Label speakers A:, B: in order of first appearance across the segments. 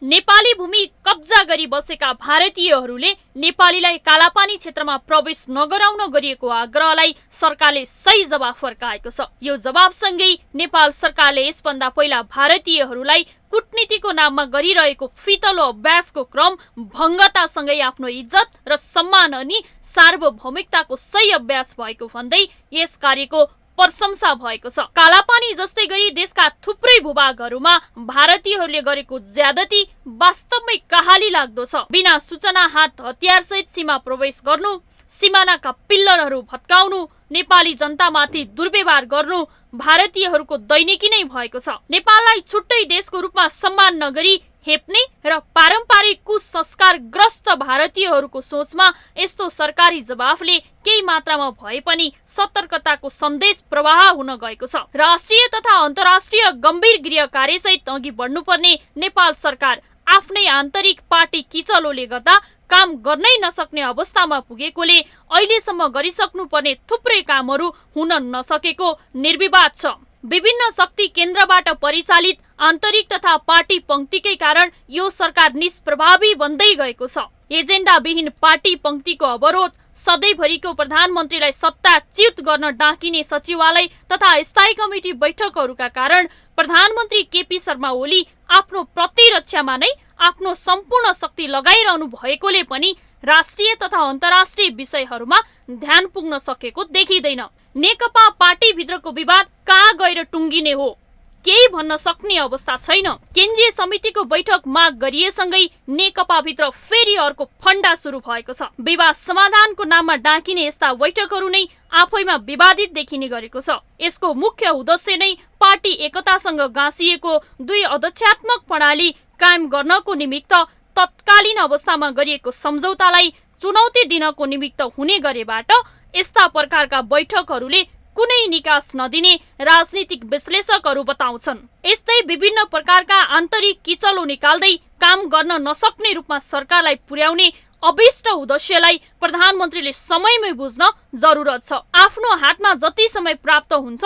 A: नेपाली भूमि कब्जा गरी बसेका भारतीयहरूले नेपालीलाई कालापानी क्षेत्रमा प्रवेश नगराउन गरिएको आग्रहलाई सरकारले सही जवाफ फर्काएको छ। यो जवाबसँगै नेपाल सरकारले यसभन्दा पहिला भारतीयहरूलाई कूटनीतिको नाममा गरिरहेको फितलो अभ्यासको क्रम भङ्गतासँगै आफ्नो इज्जत र सम्मान अनि सार्वभौमिकताको सही अभ्यास भएको भन्दै यस कार्यको प्रशंसा भएको छ। कालापानी जस्तै गरी देशका थुप्रै भूभागहरूमा भारतीयहरूले गरेको ज्यादती वास्तवमै कहाली लाग्दो छ। बिना सूचना हात हतियारसहित सीमा प्रवेश गर्नु, सिमानाका पिल्लरहरू भत्काउनु, नेपाली जनतामाथि दुर्व्यवहार गर्नु भारतीयहरूको दैनिकी नै भएको छ। नेपाललाई छुट्टै देशको रूपमा सम्मान नगरी हेप्ने र पारम्परिक कुसंस्कारग्रस्त भारतीयहरूको सोचमा यस्तो सरकारी जवाफले केही मात्रामा भए पनि सतर्कताको सन्देश प्रवाह हुन गएको छ। राष्ट्रिय तथा अन्तर्राष्ट्रिय गम्भीर गृह कार्यसहित अघि बढ्नुपर्ने नेपाल सरकार आफ्नै आन्तरिक पार्टी किचलोले गर्दा काम गर्नै नसक्ने अवस्थामा पुगेकोले अहिलेसम्म गरिसक्नुपर्ने थुप्रै कामहरू हुन नसकेको निर्विवाद छ। विभिन्न शक्ति केन्द्रबाट परिचालित आन्तरिक तथा पार्टी पंक्तिकै कारण यो सरकार निष्प्रभावी बन्दै गएको छ। एजेन्डाविहीन पार्टी पंक्तिको अवरोध, सधैँभरिको प्रधानमन्त्रीलाई सत्ताच्युत गर्न डाकिने सचिवालय तथा स्थायी कमिटी बैठकहरूका कारण प्रधानमन्त्री केपी शर्मा ओली आफ्नो प्रतिरक्षामा नै आफ्नो सम्पूर्ण शक्ति लगाइरहनु भएकोले पनि राष्ट्रिय तथा अन्तर्राष्ट्रिय विषयहरूमा ध्यान पुग्न सकेको देखिँदैन। नेकपा पार्टीभित्रको विवाद कहाँ गएर टुङ्गिने हो केही भन्न सक्ने अवस्था छैन। केन्द्रीय समितिको बैठक माग गरिएसँगै नेकपाभित्र फेरि अर्को फन्डा सुरु भएको छ। विवाद समाधानको नाममा डाकिने यस्ता बैठकहरू नै आफैमा विवादित देखिने गरेको छ। यसको मुख्य उद्देश्य नै पार्टी एकतासँग गाँसिएको दुई अध्यक्षात्मक प्रणाली कायम गर्नको निमित्त तत्कालीन अवस्थामा गरिएको सम्झौतालाई चुनौती दिनको निमित्त हुने गरेबाट यस्ता प्रकारका बैठकहरूले कुनै निकास नदिने राजनीतिक विश्लेषकहरू बताउँछन्। यस्तै विभिन्न प्रकारका आन्तरिक किचलो निकाल्दै काम गर्न नसक्ने रूपमा सरकारलाई पुर्याउने अभिष्ट उद्देश्यलाई प्रधानमन्त्रीले समयमै बुझ्न जरुरत छ। आफ्नो हातमा जति समय प्राप्त हुन्छ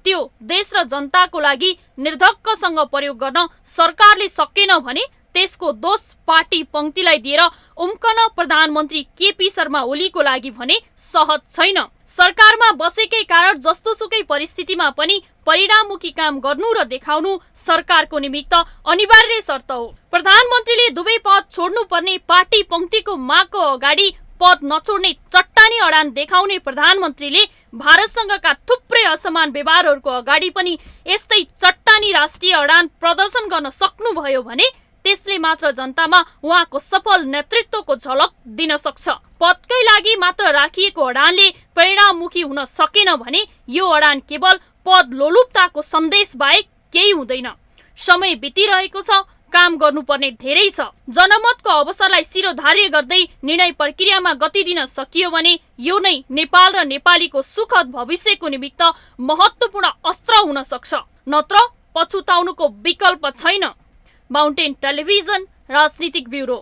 A: त्यो देश र जनताको लागि निर्धक्कसँग प्रयोग गर्न सरकारले सकेन भने त्यसको दोष पार्टी पंक्तिलाई दिएर उम्कन प्रधानमन्त्री केपी शर्मा ओलीको लागि भने सहज छैन। सरकारमा बसेकै कारण जस्तोसुकै परिस्थितिमा पनि परिणाममुखी काम गर्नु र देखाउनु सरकारको निमित्त अनिवार्य शर्त हो। प्रधानमन्त्रीले दुवै पद छोड्नुपर्ने पार्टी पंक्तिको मागको अगाडि पद नछोड्ने चट्टानी अडान देखाउने प्रधानमन्त्रीले भारतसँगका थुप्रै असमान व्यवहारहरूको अगाडि पनि यस्तै चट्टानी राष्ट्रिय अडान प्रदर्शन गर्न सक्नुभयो भने त्यसले मात्र जनतामा उहाँको सफल नेतृत्वको झलक दिन सक्छ। पदकै लागि मात्र राखिएको अडानले परिणाममुखी हुन सकेन भने यो अडान केवल पद लोलुपताको सन्देश बाहेक केही हुँदैन। समय बितिरहेको छ, काम गर्नुपर्ने धेरै छ। जनमतको अवसरलाई शिरोधार्य गर्दै निर्णय प्रक्रियामा गति दिन सकियो भने यो नै नेपाल र नेपालीको सुखद भविष्यको निमित्त महत्त्वपूर्ण अस्त्र हुन सक्छ। नत्र पछुताउनुको विकल्प छैन। माउन्टेन टेलिभिजन राजनीतिक ब्युरो।